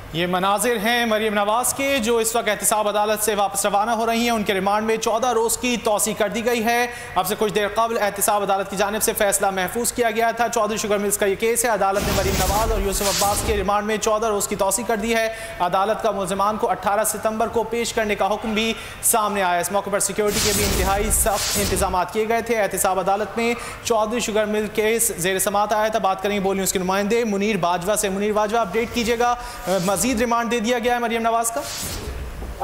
ये मनाजिर हैं मरीम नवाज के जो इस वक्त एहतिसाब अदालत से वापस रवाना हो रही हैं। उनके रिमांड में 14 रोज़ की तौसी कर दी गई है। अब से कुछ देर कबल एहतिसाब अदालत की जानिब से फैसला महफूज किया गया था। चौधरी शुगर मिल्स का ये केस है। अदालत ने मरीम नवाज और यूसुफ अब्बास के रिमांड में 14 रोज़ की तौसी कर दी है। अदालत का मुलजमान को 18 सितंबर को पेश करने का हुक्म भी सामने आया। इस मौके पर सिक्योरिटी के भी इंतहाई सख्त इंतजाम किए गए थे। एहतिसाब अदालत में चौधरी शुगर मिल केस जेर समात आया था। बात करेंगे बोली उसके नुमाइंदे मुनीर बाजवा से। मुनीर बाजवा, अपडेट कीजिएगा, मजीद रिमांड दे दिया गया है मरीम नवाज का?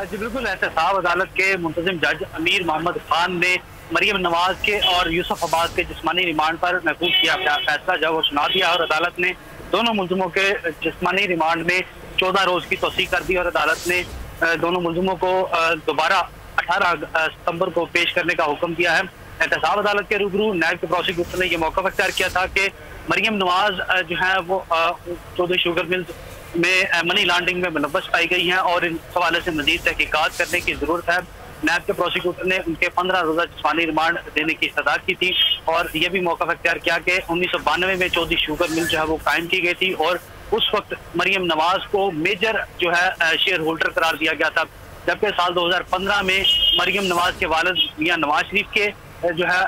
जी बिल्कुल, एहतिसाब अदालत के मुंतजिम जज अमीर मोहम्मद खान ने मरीम नवाज के और यूसुफ अब्बास के जिस्मानी रिमांड पर महफूज किया फैसला जो वो सुना दिया और अदालत ने दोनों मुलजिमों के जिस्मानी रिमांड में 14 रोज की तौसीक कर दी और अदालत ने दोनों मुलजिमों को दोबारा 18 सितंबर को पेश करने का हुक्म दिया है। एहतिसाब अदालत के रूबरू नायब के प्रोसिक्यूटर ने यह मौका अख्तियार किया था कि मरीम नवाज जो है वो चौधरी शुगर मिल्स में मनी लॉन्ड्रिंग में मुलव्वस पाई गई हैं और इन हवाले से मजीद तहकीकात करने की जरूरत है। नायब के प्रोसिक्यूटर ने उनके 15 रोजा जिस्मानी रिमांड देने की इस्तदा की थी और यह भी मौका अख्तियार किया कि 1992 में चौधरी शुगर मिल जो है वो कायम की गई थी और उस वक्त मरीम नवाज को मेजर जो है शेयर होल्डर करार दिया गया था, जबकि साल 2015 में मरीम नवाज के वालिद मियां नवाज शरीफ के जो है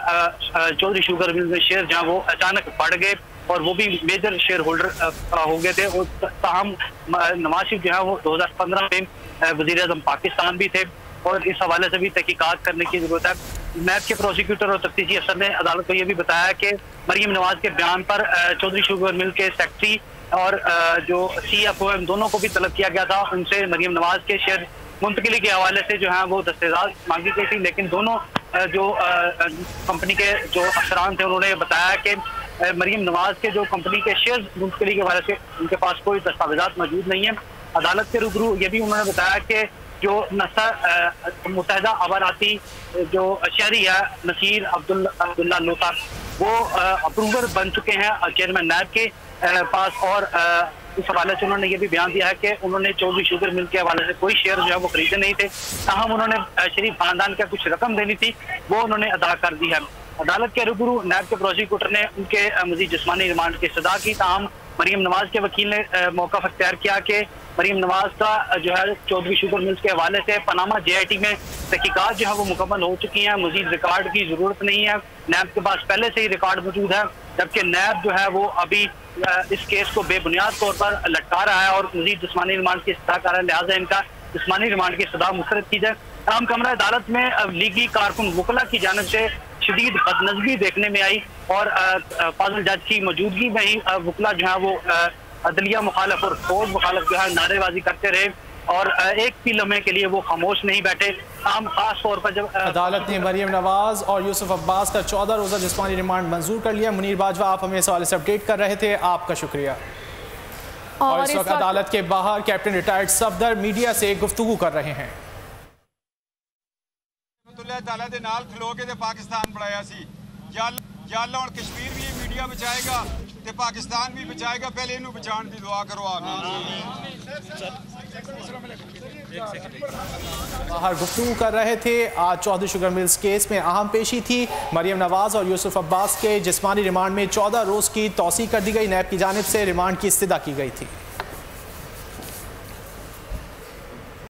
चौधरी शुगर मिल में शेयर जहाँ वो अचानक बढ़ गए और वो भी मेजर शेयर होल्डर हो गए थे। और ताहम नवाज शरीफ जो है वो 2015 में वज़ीर आज़म पाकिस्तान भी थे और इस हवाले से भी तहकीकात करने की जरूरत है। नैब के प्रोसिक्यूटर और तफ्तीशी अफसर ने अदालत को यह भी बताया कि मरीम नवाज के बयान पर चौधरी शुगर मिल के सेक्रेटरी और जो CFO दोनों को भी तलब किया गया था। उनसे मरीम नवाज के शेयर मुंतकिली के हवाले से जो है वो दस्तावेज़ मांगी गई थी, लेकिन दोनों जो कंपनी के जो अफसरान थे उन्होंने बताया कि मरीम नवाज के जो कंपनी के शेयर मुंतकिली के हवाले से उनके पास कोई दस्तावेज़ात मौजूद नहीं है। अदालत के रूबरू ये भी उन्होंने बताया कि जो मुत्तहिदा अवाराती जो शहरी है नसीर अब्दुल्ला लोता वो अप्रूवर बन चुके हैं चेयरमैन नायब के पास और इस हवाले से उन्होंने ये भी बयान दिया है कि उन्होंने चौधरी शुगर मिल के हवाले से कोई शेयर जो है वो खरीदे नहीं थे, ताहम उन्होंने शरीफ खानदान का कुछ रकम देनी थी वो उन्होंने अदा कर दी है। अदालत के रूबरू नायब के प्रोसिक्यूटर ने उनके मजीद जिस्मानी रिमांड की इस्तदा की, ताहम मरीम नवाज के वकील ने मौका अख्तियार किया कि मरीम नवाज का जो है चौधरी शुगर मिल्स के हवाले से पनामा JIT में तहकीकात जो है वो मुकम्मल हो चुकी हैं, मजीद रिकॉर्ड की जरूरत नहीं है। नैब के पास पहले से ही रिकॉर्ड मौजूद है, जबकि नैब जो है वो अभी इस केस को बेबुनियाद तौर पर लटका रहा है और मजीद जिस्मानी रिमांड की इस्तदा कर रहा है, लिहाजा इनका जिस्मानी रिमांड की इस्तदा मुस्तरद की जाए। तमाम कमरा अदालत में लीगी कारकुन वकला की जानिब से शदीद बदनज़मी देखने में आई और फाजिल जज की मौजूदगी में ही वकला जो है वो अदलिया मुखालफ और फौज मुखालफ जो है नारेबाजी करते रहे और एक भी लम्हे के लिए वो खामोश नहीं बैठे। हम खास तौर पर जब अदालत ने मरीम नवाज और यूसुफ अब्बास का 14 रोज़ा जिस्मानी रिमांड मंजूर कर लिया। मुनीर बाजवा, आप हमें इस हवाले से अपडेट कर रहे थे, आपका शुक्रिया। और इस वक्त अदालत के बाहर कैप्टन रिटायर्ड सफदर मीडिया से गुफ्तगू कर रहे हैं। खलो के पाकिस्तान बढ़ाया या कश्मीर भी मीडिया बचाएगा ते पाकिस्तान भी बचाएगा, पहले इन्हू बचाने की दुआ करो। बाहर गुफ्तगू कर रहे थे। आज चौधरी शुगर मिल्स केस में अहम पेशी थी। मरीम नवाज और यूसुफ अब्बास के जिस्मानी रिमांड में 14 रोज़ की तौसीक कर दी गई। नैब की जानिब से रिमांड की इस्तदा की गई थी।